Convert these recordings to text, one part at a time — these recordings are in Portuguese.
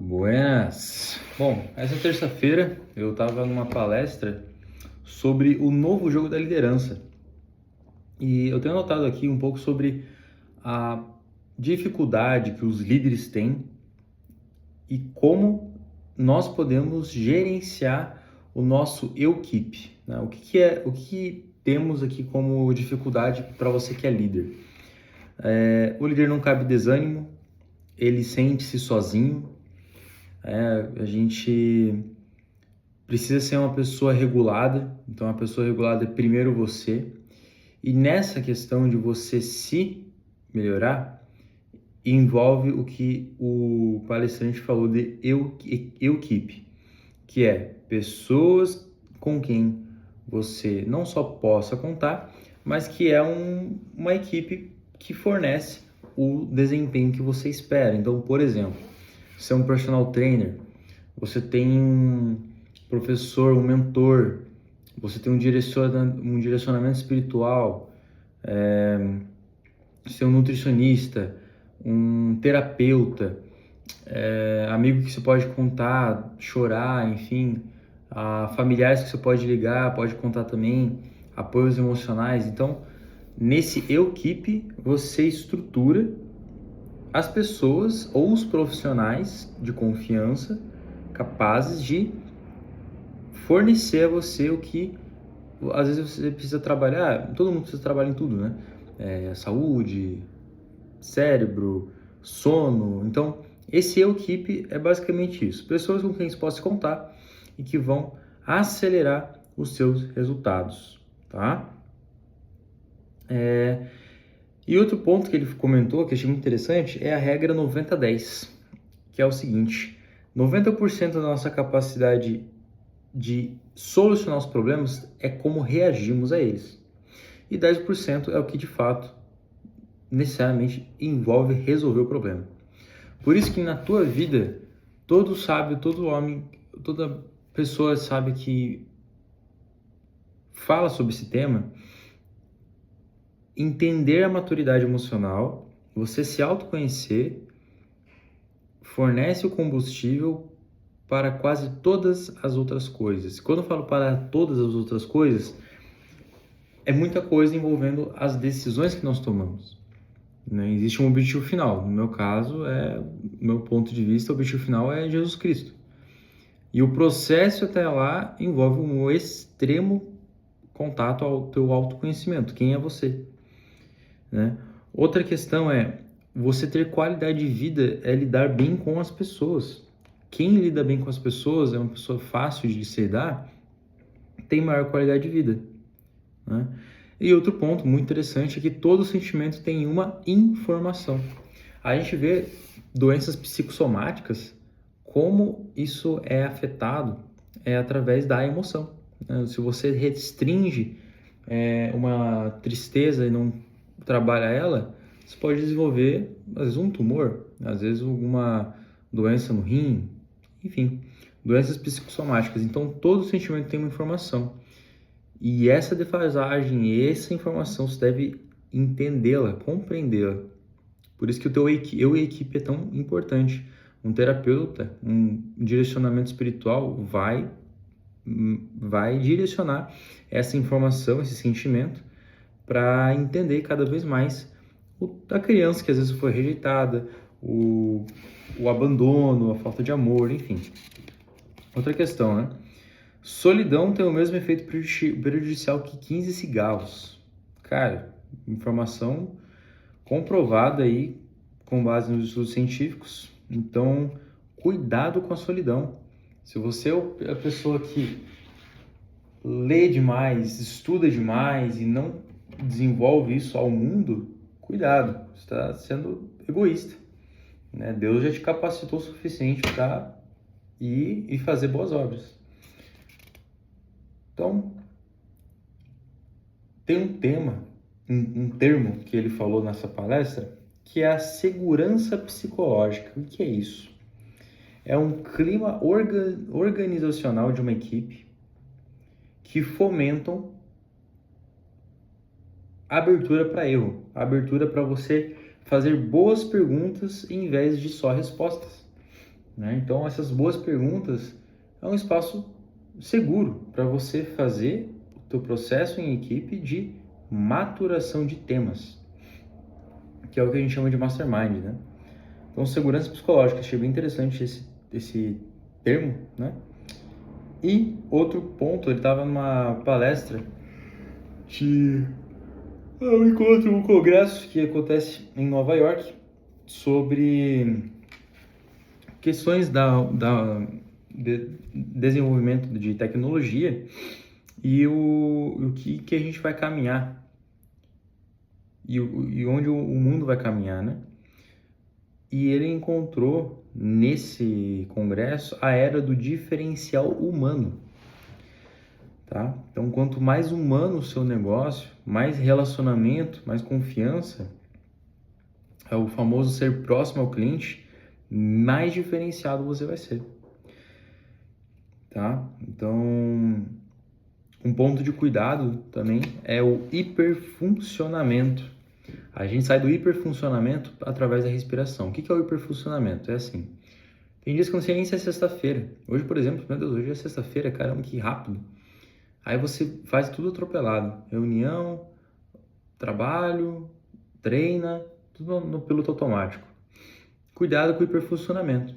Buenas! Bom, essa terça-feira eu estava numa palestra sobre o novo jogo da liderança e eu tenho notado aqui um pouco sobre a dificuldade que os líderes têm e como nós podemos gerenciar o nosso eu-keep, né? O que temos aqui como dificuldade para você que é líder? O líder não cabe desânimo, ele sente-se sozinho. A gente precisa ser uma pessoa regulada, então a pessoa regulada é primeiro você. E nessa questão de você se melhorar, envolve o que o palestrante falou de eu-keep, que é pessoas com quem você não só possa contar, mas que é uma equipe que fornece o desempenho que você espera. Então, por exemplo, você é um personal trainer, você tem um professor, um mentor, você tem um direcionamento espiritual, você é um nutricionista, um terapeuta, amigo que você pode contar, chorar, enfim, familiares que você pode ligar, pode contar também, apoios emocionais. Então, nesse eu-keep, você estrutura as pessoas ou os profissionais de confiança capazes de fornecer a você o que às vezes você precisa trabalhar. Todo mundo precisa trabalhar em tudo, né? Saúde, cérebro, sono. Então, esse eu-keep é basicamente isso. Pessoas com quem você possa contar e que vão acelerar os seus resultados, tá? E outro ponto que ele comentou, que eu achei muito interessante, é a regra 90-10, que é o seguinte: 90% da nossa capacidade de solucionar os problemas é como reagimos a eles. E 10% é o que de fato necessariamente envolve resolver o problema. Por isso que na tua vida, todo sábio, todo homem, toda pessoa sabe que fala sobre esse tema, entender a maturidade emocional, você se autoconhecer, fornece o combustível para quase todas as outras coisas. Quando eu falo para todas as outras coisas, é muita coisa envolvendo as decisões que nós tomamos, né? Existe um objetivo final. No meu caso, meu ponto de vista, o objetivo final é Jesus Cristo. E o processo até lá envolve um extremo contato ao teu autoconhecimento. Quem é você, né? Outra questão é, você ter qualidade de vida é lidar bem com as pessoas. Quem lida bem com as pessoas é uma pessoa fácil de se lidar, tem maior qualidade de vida, né? E outro ponto muito interessante é que todo sentimento tem uma informação. A gente vê doenças psicossomáticas, como isso é afetado através da emoção, né? Se você restringe uma tristeza e não trabalha ela, você pode desenvolver, às vezes, um tumor, às vezes alguma doença no rim, enfim, doenças psicossomáticas. Então, todo sentimento tem uma informação. E essa defasagem, essa informação, você deve entendê-la, compreendê-la. Por isso que o teu eu e a equipe é tão importante. Um terapeuta, um direcionamento espiritual vai direcionar essa informação, esse sentimento, para entender cada vez mais a criança que às vezes foi rejeitada, o abandono, a falta de amor, enfim. Outra questão, né? Solidão tem o mesmo efeito prejudicial que 15 cigarros. Cara, informação comprovada aí com base nos estudos científicos. Então, cuidado com a solidão. Se você é a pessoa que lê demais, estuda demais e não desenvolve isso ao mundo, cuidado, você está sendo egoísta, né? Deus já te capacitou o suficiente para ir e fazer boas obras. Então, tem um termo que ele falou nessa palestra, que é a segurança psicológica. O que é isso? É um clima organizacional de uma equipe que fomentam abertura para erro, abertura para você fazer boas perguntas em vez de só respostas. né? Então, essas boas perguntas é um espaço seguro para você fazer o teu processo em equipe de maturação de temas, que é o que a gente chama de mastermind, né? Então, segurança psicológica, achei bem interessante esse termo, né? E outro ponto, ele estava numa palestra de um encontro, um congresso que acontece em Nova York sobre questões de desenvolvimento de tecnologia e o que a gente vai caminhar e onde o mundo vai caminhar, né? E ele encontrou nesse congresso a era do diferencial humano, tá? Então, quanto mais humano o seu negócio, mais relacionamento, mais confiança, é o famoso ser próximo ao cliente, mais diferenciado você vai ser, tá? Então, um ponto de cuidado também é o hiperfuncionamento. A gente sai do hiperfuncionamento através da respiração. O que é o hiperfuncionamento? É assim, tem dias que eu não sei nem se é sexta-feira. Hoje, por exemplo, meu Deus, hoje é sexta-feira, caramba, que rápido. Aí você faz tudo atropelado. Reunião, trabalho, treina, tudo no piloto automático. Cuidado com o hiperfuncionamento.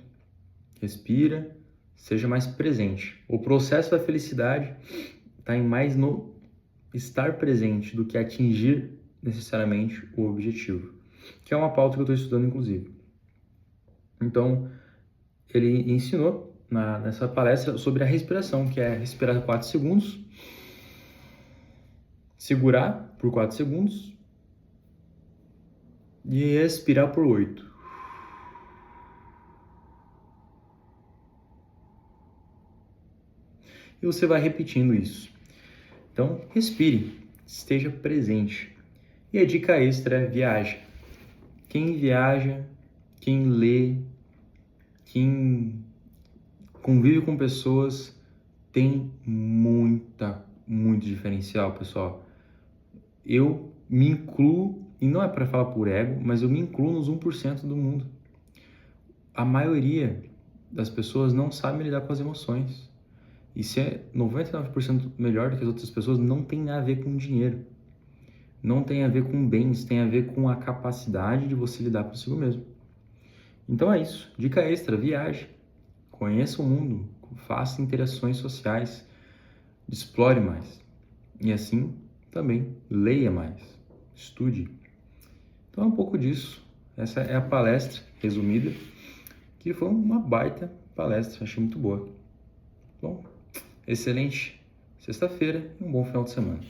Respira, seja mais presente. O processo da felicidade está em mais no estar presente do que atingir necessariamente o objetivo, que é uma pauta que eu estou estudando, inclusive. Então, ele ensinou nessa palestra sobre a respiração, que é respirar 4 segundos, segurar por 4 segundos e expirar por 8. E você vai repetindo isso. Então, respire, esteja presente. E a dica extra é viaje. Quem viaja, quem lê, quem convive com pessoas tem muito diferencial, pessoal. Eu me incluo, e não é para falar por ego, mas eu me incluo nos 1% do mundo. A maioria das pessoas não sabe lidar com as emoções. E ser 99% melhor do que as outras pessoas não tem a ver com dinheiro. Não tem a ver com bens, tem a ver com a capacidade de você lidar consigo mesmo. Então é isso. Dica extra, viaje. Conheça o mundo, faça interações sociais, explore mais. E assim também leia mais, estude. Então é um pouco disso. Essa é a palestra resumida, que foi uma baita palestra, achei muito boa. Bom, excelente sexta-feira e um bom final de semana.